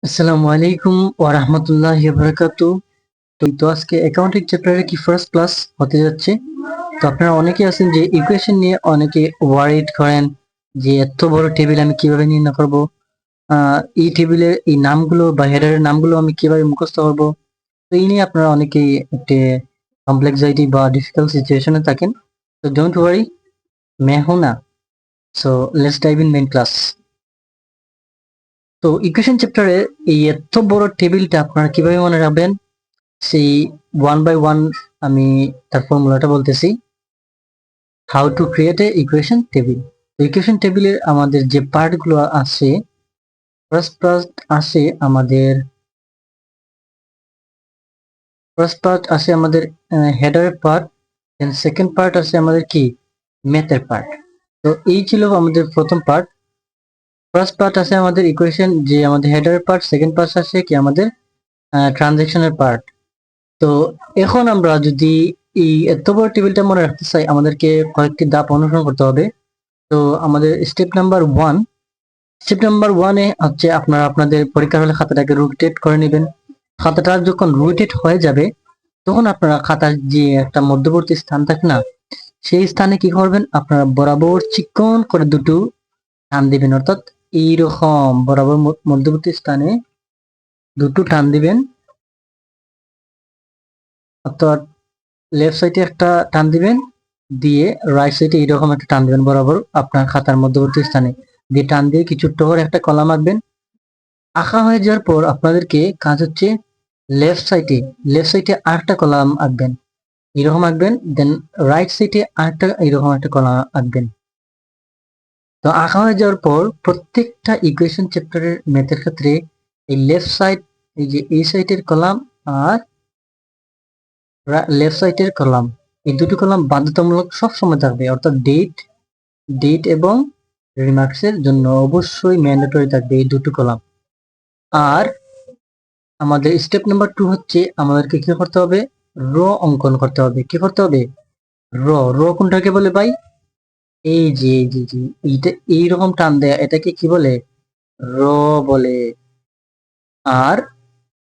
আসসালামু আলাইকুম ওয়া রাহমাতুল্লাহি ওয়া বারাকাতুহু। তো আজকে অ্যাকাউন্টিং চ্যাপ্টারে কি ফার্স্ট ক্লাস হতে যাচ্ছে। তো আপনারা অনেকে আছেন যে ইকুয়েশন নিয়ে অনেকে ওয়ারিড করেন যে এত বড় টেবিল আমি কিভাবে নির্ণয় করব, এই টেবিলের এই নামগুলো বা হেডারের নামগুলো আমি কিভাবে মুখস্থ করব। তো এই নিয়ে আপনারা অনেকেই একটা কমপ্লেক্সাইটি বা ডিফিকাল্ট সিচুয়েশনে থাকেন। তো ডোন্ট ওয়ারি, मैं हूं ना। So let's dive in main class. তো ইকুয়েশন চ্যাপ্টারে এই এত বড় টেবিলটা আপনারা কিভাবে মনে রাখবেন, সেই ওয়ান বাই ওয়ান আমি তার ফর্মুলাটা বলতেছি। How to create a equation table. Equation টেবিলের আমাদের যে পার্টগুলো আছে, ফার্স্ট পার্ট আসে আমাদের হেডারের পার্ট, দেন সেকেন্ড পার্ট আছে আমাদের কি ম্যাথের পার্ট। তো এই ছিল আমাদের প্রথম পার্ট। ফার্স্ট পার্ট আছে আমাদের ইকুয়েশন, যে আমাদের হেডারের পার্ট। সেকেন্ড পার্ট আছে কি আমাদের ট্রানজেকশনের পার্ট। তো এখন আমরা যদি এই এত বড় টেবিলটা মনে রাখতে চাই, আমাদেরকে কয়েকটি ধাপ অনুসরণ করতে হবে। তো আমাদের স্টেপ নাম্বার ওয়ানে হচ্ছে আপনারা আপনাদের পরীক্ষার হলে খাতাটাকে রোটেট করে নেবেন। খাতাটা যখন রোটেট হয়ে যাবে, তখন আপনারা খাতার যে একটা মধ্যবর্তী স্থান থাকে না, সেই স্থানে কি করবেন, আপনারা বরাবর চিকন করে দুটো টান দিবেন। অর্থাৎ এইরকম বরাবর মধ্যবর্তী স্থানে দুটো টান দিবেন। অর্থাৎ লেফট সাইডে একটা টান দিবেন, দিয়ে রাইট সাইডে এইরকম একটা টান দিবেন বরাবর আপনার খাতার মধ্যবর্তী স্থানে দিয়ে টান দিয়ে কিছুটা করে একটা কলাম আঁকবেন। আঁকা হয়ে যাওয়ার পর আপনাদেরকে কাজ হচ্ছে লেফট সাইডে আরেকটা কলাম আঁকবেন, এরকম আঁকবেন। দেন রাইট সাইডে আরেকটা এরকম একটা কলাম আঁকবেন। তো আঁকা হয়ে যাওয়ার পর প্রত্যেকটা ইকুয়েশন চ্যাপ্টারের ম্যাথের ক্ষেত্রে এই লেফট সাইড, এই যে এই সাইডের কলাম আর লেফট সাইডের কলাম, এই দুটো কলাম বাধ্যতামূলক সব সময় থাকবে। অর্থাৎ ডেট এবং রিমার্কসের জন্য অবশ্যই ম্যান্ডেটরি থাকবে এই দুটো কলাম। আর আমাদের স্টেপ নাম্বার 2 হচ্ছে আমাদেরকে কি করতে হবে, রো অঙ্কন করতে হবে। কি করতে হবে, র কোনটাকে বলে ভাই, এই যে এইটা এইরকম টান দেয়া, এটাকে কি বলে, র বলে। আর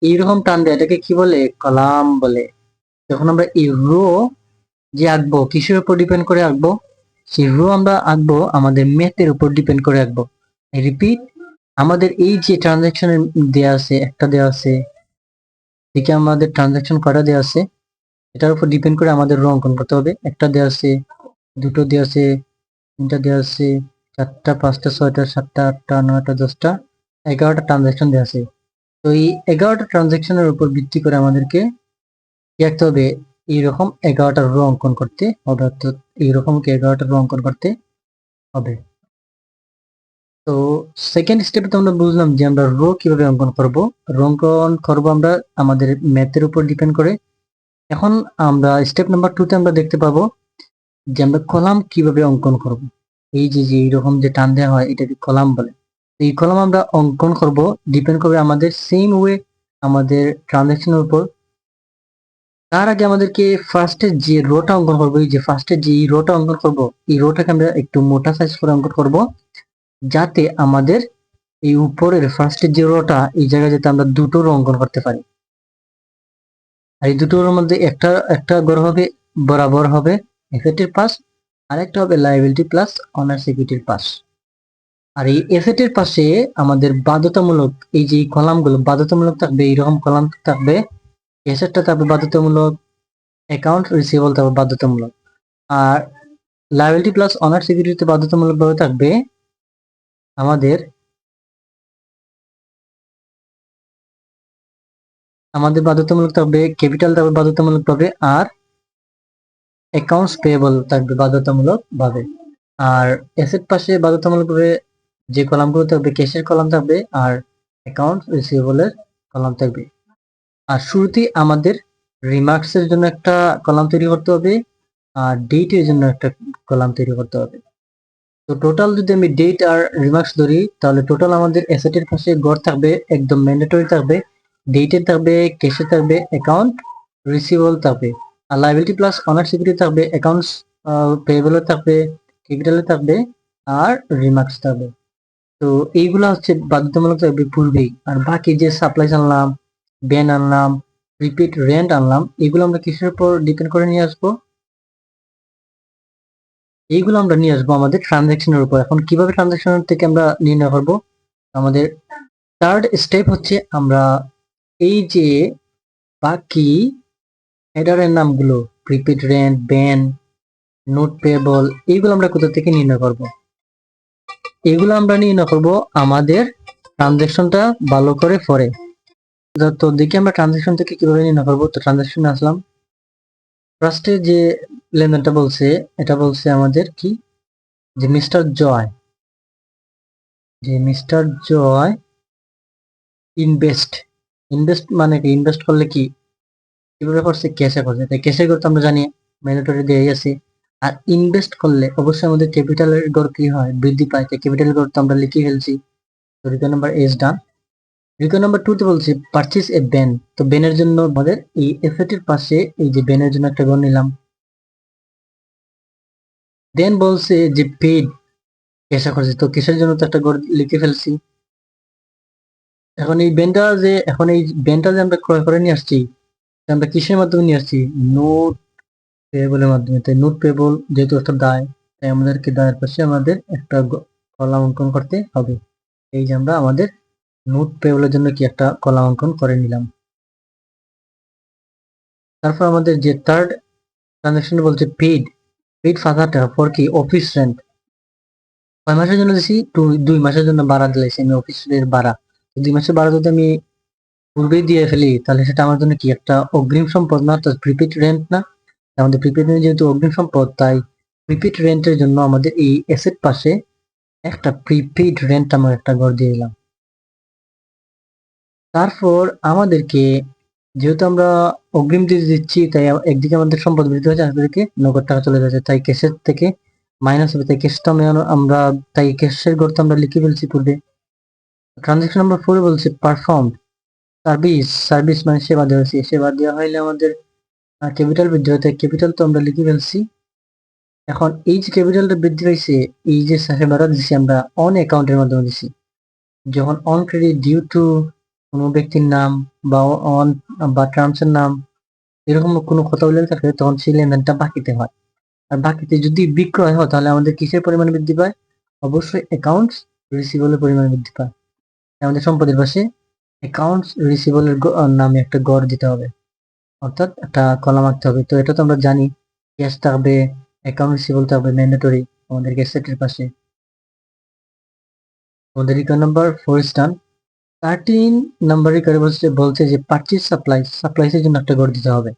এইরকম টান দেয়া এটাকে কি বলে, কলাম বলে। যখন আমরা এই রো যে আঁকবো, কিসের উপর ডিপেন্ড করে আঁকবো, সেই রো আমরা আঁকবো আমাদের ম্যাথের উপর ডিপেন্ড করে আঁকবো। রিপিট, আমাদের এই যে ট্রানজাকশনের দেয়া আছে, একটা দেয়া আছে, এদিকে আমাদের ট্রানজাকশন করা দেয়া আছে, এটার উপর ডিপেন্ড করে আমাদের রো অঙ্কন করতে হবে। একটা দেয়া আছে, দুটো দেয়া আছে, তিনটা দেয়া আছে, চারটা, পাঁচটা, ছয়টা, সাতটা, আটটা, নয়টা, 10টা, 11টা ট্রানজাকশন দেয়া আছে। তো এই 11টা ট্রানজাকশনের উপর ভিত্তি করে আমাদেরকে কি রাখতে হবে, এইরকম 11টা রো অঙ্কন করতে হবে। অর্থাৎ এইরকম 11টা রো অঙ্কন করতে হবে। তো সেকেন্ড স্টেপে তো আমরা বুঝলাম যে আমরা রো কিভাবে অঙ্কন করব। রো অঙ্কন করব আমরা আমাদের ম্যাথের উপর ডিপেন্ড করে। এখন আমরা স্টেপ নাম্বার 2 তে আমরা দেখতে পাবো যে আমরা কলাম কিভাবে অঙ্কন করব। এই যে যে এইরকম যে টান দেওয়া হয়, এটাকে কলাম বলে। এই কলাম আমরা অঙ্কন করব, ডিপেন্ড করবে আমাদের সেম ওয়ে আমাদের ট্রানজাকশনের উপর। তার আগে আমাদেরকে ফার্স্টে যে রোটা অঙ্কন করবো, এই যে ফার্স্টে যে রোটা অঙ্কন করব, এই রোটাকে আমরা একটু মোটা সাইজ করে অঙ্কন করব, যাতে আমাদের এই উপরের ফার্স্টের যে রোটা, এই জায়গায় যাতে আমরা দুটো রো অঙ্কন করতে পারি। আর এই দুটোর মধ্যে একটা একটা গড় হবে বরাবর হবে এসেটের পাশ, আর একটা হবে লায়াবিলিটি প্লাস অনার্স ইকুইটির পাশ। আর এই এসেটের পাশে আমাদের বাধ্যতামূলক এই যে কলামগুলো বাধ্যতামূলক থাকবে, এইরকম কলাম থাকবে। এসেটটা থাকবে বাধ্যতামূলক, অ্যাকাউন্ট রিসিভেবল থাকবে বাধ্যতামূলক। আর লায়াবিলিটি প্লাস অনার্স ইকুইটিতে বাধ্যতামূলক ভাবে থাকবে আমাদের আমাদের বাধ্যতামূলক থাকবে ক্যাপিটাল থাকবে বাধ্যতামূলক ভাবে, আর অ্যাকাউন্টস পেয়েবল থাকবে বাধ্যতামূলক ভাবে। আর অ্যাসেট পাশে বাধ্যতামূলক ভাবে যে কলামগুলো থাকবে, ক্যাশের কলাম থাকবে আর অ্যাকাউন্ট রিসিভেবলের কলাম থাকবে। আর শুরুতেই আমাদের রিমার্কস এর জন্য একটা কলাম তৈরি করতে হবে, আর ডেট এর জন্য একটা কলাম তৈরি করতে হবে। তো টোটাল যদি আমি ডেট আর রিমার্কস ধরি, তাহলে টোটাল আমাদের অ্যাসেটের পাশে গড় থাকবে, একদম ম্যান্ডেটরি থাকবে, ডেটের থাকবে, ক্যাশে থাকবে, অ্যাকাউন্ট রিসিভেবল থাকবে। আর লায়াবিলিটি প্লাস অনার সিকিউরিটি থাকবে, অ্যাকাউন্টস পেয়েবল থাকবে, ক্যাপিটালে থাকবে, আর রিমার্কস থাকবে। তো তো এইগুলা হচ্ছে বাধ্যতামূলক থাকবে পূর্বেই। আর বাকি যে সাপ্লাইস আনলাম, বেন আনলাম, রিপিট রেন্ট আনলাম, এগুলো আমরা কিসের উপর ডিপেন্ড করে নিয়ে আসবো? এইগুলো আমরা নিয়ে আসবো আমাদের ট্রানজাকশনের উপর। এখন কিভাবে ট্রানজাকশন থেকে আমরা নির্ণয় করব? আমাদের থার্ড স্টেপ হচ্ছে আমরা এই যে বাকি হেডারের নামগুলো prepaid rent, Ben, note payable, এইগুলো আমরা কোথা থেকে নির্ণয় করব? এগুলো আমরা নির্ণয় করব আমাদের ট্রানজাকশনটা ভালো করে পরে। তো দেখি আমরা ট্রানজাকশন থেকে কিভাবে নির্ণয় করব। তো ট্রানজাকশনে আসলাম, ফার্স্টে যে লেনদেনটা বলছে, এটা বলছে আমাদের কি, যে মিস্টার জয় ইনভেস্ট। ইনভেস্ট মানে কি? ইনভেস্ট করলে কি কিভাবে করছে? ক্যাশে করছে। তাই ক্যাশে করতে আমরা জানি ম্যান্ডেটরি দেয়াই আছে। আর ইনভেস্ট করলে অবশ্যই আমাদের ক্যাপিটালের গড় কি হয়? বৃদ্ধি পায়। তাই ক্যাপিটালের গড় তো আমরা লিখে ফেলছি। তো রিকোয়ার নাম্বার এস ডান। রিকোয়ার নাম্বার 2 তে বলছি পারচেজ এ ব্যান। তো ব্যানের জন্য আমাদের এই এফেক্টের পাশে এই যে ব্যানের জন্য একটা গড় নিলাম। দেন বলছে যে পেড, ক্যাশে করছে। তো ক্যাশের জন্য তো একটা গড় লিখে ফেলছি। এখন এই ব্যানটা যে আমরা ক্রয় করে নিয়ে আসছি, আমরা কিসের মাধ্যমে নিয়ে আসছি? নোট পেয়েবলের মাধ্যমে। তাই নোট পেয়েবল যেহেতু একটা দায়, তাই আমাদেরকে দায়ের পাশে আমাদের একটা কলাম অঙ্কন করতে হবে। এই যে আমরা আমাদের নোট পেয়েবলের জন্য কি একটা কলাম অঙ্কন করে নিলাম। তারপর আমাদের যে থার্ড ট্রানজাকশন বলছে পেড 5,000 টাকা ফর কি? Office rent. কয় মাসের জন্য দিছি? 2 মাসের জন্য ভাড়া দিলাইছি আমি, অফিসের ভাড়া। 2 মাসের ভাড়া যদি আমি পূর্বেই দিয়ে ফেলি, তাহলে সেটা আমার জন্য কি একটা অগ্রিম সম্পদ না? তো প্রিপেড রেন্ট না? আমাদের প্রিপেড রেন্ট যেহেতু অগ্রিম সম্পদ, তাই প্রিপেড রেন্টের জন্য আমাদের এই অ্যাসেট পাশে একটা প্রিপেড রেন্ট আমরা একটা ঘর দিয়ে দিলাম। তারপর আমাদেরকে যেহেতু আমরা অগ্রিম দিয়ে দিচ্ছি, তাই একদিকে আমাদের সম্পদ বৃদ্ধি হচ্ছে, আমাদেরকে নগদ টাকা চলে যাচ্ছে, তাই ক্যাশের থেকে মাইনাস হবে। তাই ক্যাশটা আমরা তাই ক্যাশের ঘর তো আমরা লিখে ফেলছি পূর্বে। ট্রানজাকশন নাম্বার 4 বলছে পারফর্ম সার্ভিস মানে সেবা দেওয়া হয়েছে। সেবা দেওয়া হইলে আমাদের ক্যাপিটাল বৃদ্ধি হয়, তাই ক্যাপিটাল তো আমরা লিখে ফেলছি। এখন এই যে ক্যাপিটালটা বৃদ্ধি পাইছে, এই যে সেবাটা দিচ্ছি আমরা অন অ্যাকাউন্টের মাধ্যমে দিচ্ছি। যখন অন ক্রেডিট ডিউ টু কোনো ব্যক্তির নাম বা অন বা টার্মসের নাম এরকম কোনো কথা উল্লেখ থাকে, তখন সেই লেনদেনটা বাকিতে হয়। আর বাকিতে যদি বিক্রয় হয়, তাহলে আমাদের কিসের পরিমাণ বৃদ্ধি পায়? অবশ্যই অ্যাকাউন্টস রিসিভেবলের পরিমাণ বৃদ্ধি পায়। আমাদের সম্পদের পাশে অ্যাকাউন্টস রিসিভেবলের নামে একটা গড় দিতে হবে, অর্থাৎ একটা কলাম আঁকতে হবে। তো এটা তো আমরা জানি, ক্যাশ থাকবে, অ্যাকাউন্ট রিসিভেবল থাকবে ম্যান্ডেটরি আমাদের অ্যাসেটের পাশে। আমাদের রিকোয়ার নাম্বার 4 স্টান। 13 নাম্বার রিকোয়ার বলছে যে পারচেজ সাপ্লাইসের জন্য একটা গড় দিতে হবে।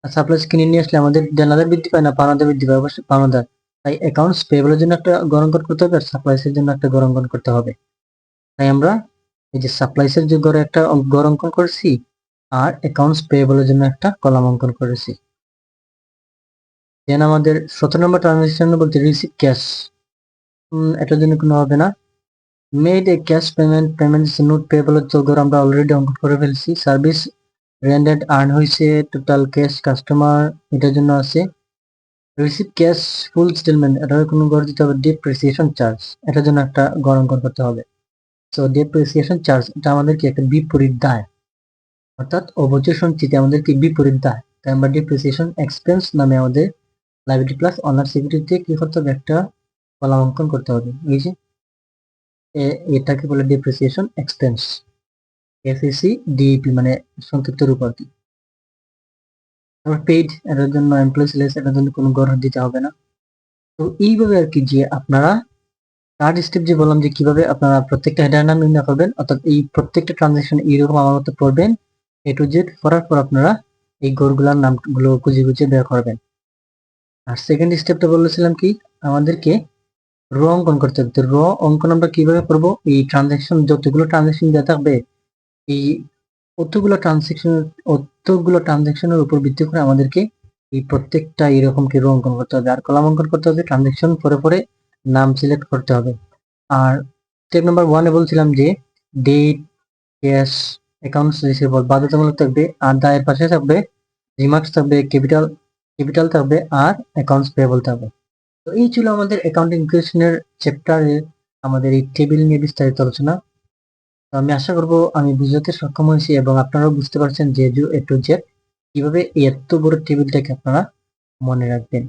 আর সাপ্লাইস কিনে নিয়ে আসলে আমাদের দেনাদার বৃদ্ধি পায় না, পাওনাদার বৃদ্ধি পায়? অবশ্যই পাওনাদার। তাই অ্যাকাউন্টস পেয়েবলের জন্য একটা গড় অঙ্কন করতে হবে, আর সাপ্লাইসের জন্য একটা গড় অঙ্কন করতে হবে। তাই আমরা এই যে সাপ্লাইসের যে গড়ে একটা গড় অঙ্কন করেছি, আর অ্যাকাউন্টস পেয়েবলের জন্য একটা কলাম অঙ্কন করেছি। দেন আমাদের 17 নম্বর ট্রানজাকশন বলতে রিসিভ ক্যাশ, এটার জন্য কোনো হবে না। Made a cash payment note পেয়েবলের তো গড় আমরা অলরেডি অঙ্কন করে ফেলছি। সার্ভিস রেন্ডেড আর্ন হয়েছে, টোটাল ক্যাশ কাস্টমার এটার জন্য আছে। রিসিভ ক্যাশ ফুল সেটেলমেন্ট, এটার কোনো গড় দিতে হবে। ডেপ্রিসিয়েশন চার্জ, এটার জন্য একটা গড় অঙ্কন করতে হবে। তো ডেপ্রিসিয়েশন চার্জ এটা আমাদের কি একটা বিপরীত দায়, অর্থাৎ অবচয় সঞ্চিতি আমাদের কি বিপরীত দায়। তাই আমরা ডেপ্রিসিয়েশন এক্সপেন্স নামে আমাদের লাইবিলিটি প্লাস অনার সিকিউরিটিতে কি করতে হবে? একটা কলাম অঙ্কন করতে হবে। এই যে এটাকে বলে ডেপ্রিসিয়েশন এক্সপেন্স, এফএসি ডিইপি মানে সংক্ষিপ্ত রূপ আর কি। তারপর পেইড, এটার জন্য এমপ্লয়ি সেলেস, এটার জন্য কোনো গড় দিতে হবে না। তো এইভাবে আর কি, যে আপনারা থার্ড স্টেপ যে বললাম যে কিভাবে আপনারা প্রত্যেকটা হেডার নাম নির্ণয় করবেন, অর্থাৎ এই প্রত্যেকটা ট্রানজাকশন এইরকম আমার মতো পড়বেন এ টু জেড, করার পর আপনারা এই গড়গুলোর নামগুলো খুঁজে খুঁজে বের করবেন। আর সেকেন্ড স্টেপটা বলেছিলাম কি, আমাদেরকে র অঙ্কন করতে হবে। তো র অঙ্কন আমরা কিভাবে করবো? এই ট্রানজাকশন যতগুলো ট্রানজাকশন দেওয়া থাকবে, এই অতগুলো ট্রানজাকশনের উপর ভিত্তি করে আমাদেরকে এই প্রত্যেকটা এরকম কি রো অঙ্কন করতে হবে, আর কলাম অঙ্কন করতে হবে। ট্রানজাকশন পরে পরে নাম সিলেক্ট করতে হবে। আর স্টেপ নাম্বার 1 এ বলছিলাম যে ডেট, ক্যাশ, অ্যাকাউন্টস রিসিভেবল বাধ্যতামূলক থাকবে, আর দায়ের পাশে থাকবে রিমার্কস থাকবে, ক্যাপিটাল থাকবে, আর অ্যাকাউন্টস পেয়েবল থাকবে। তো এই ছিল আমাদের অ্যাকাউন্টিং ইকুয়েশনের চ্যাপ্টারে আমাদের এই টেবিল নিয়ে বিস্তারিত আলোচনা। তো আমি আশা করব আমি বুঝাতে সক্ষম হয়েছি এবং আপনারাও বুঝতে পারছেন যে এ টু জেড কিভাবে এত বড় টেবিলটাকে আপনারা মনে রাখবেন।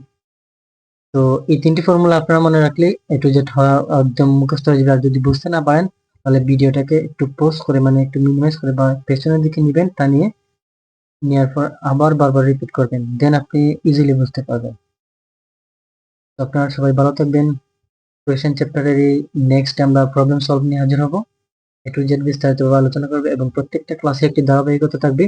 তো এই 3টি ফর্মুলা আপনারা মনে রাখলে এ টু জেড একদম মুখস্থ হয়ে যাবে। আর যদি বুঝতে না পারেন তাহলে ভিডিওটাকে একটু পজ করে মানে একটু মিনিমাইজ করে বা পেছনের দিকে নেবেন, তা নিয়ে নেওয়ার পর আবার বারবার রিপিট করবেন, দেন আপনি ইজিলি বুঝতে পারবেন। তো আপনারা সবাই ভালো থাকবেন। কোয়েশ্চেন চ্যাপ্টারের এই নেক্সট আমরা প্রবলেম সলভ নিয়ে হাজির হব। এ টু জেড বিস্তারিতভাবে আলোচনা করবে এবং প্রত্যেকটা ক্লাসে একটি ধারাবাহিকতা থাকবে।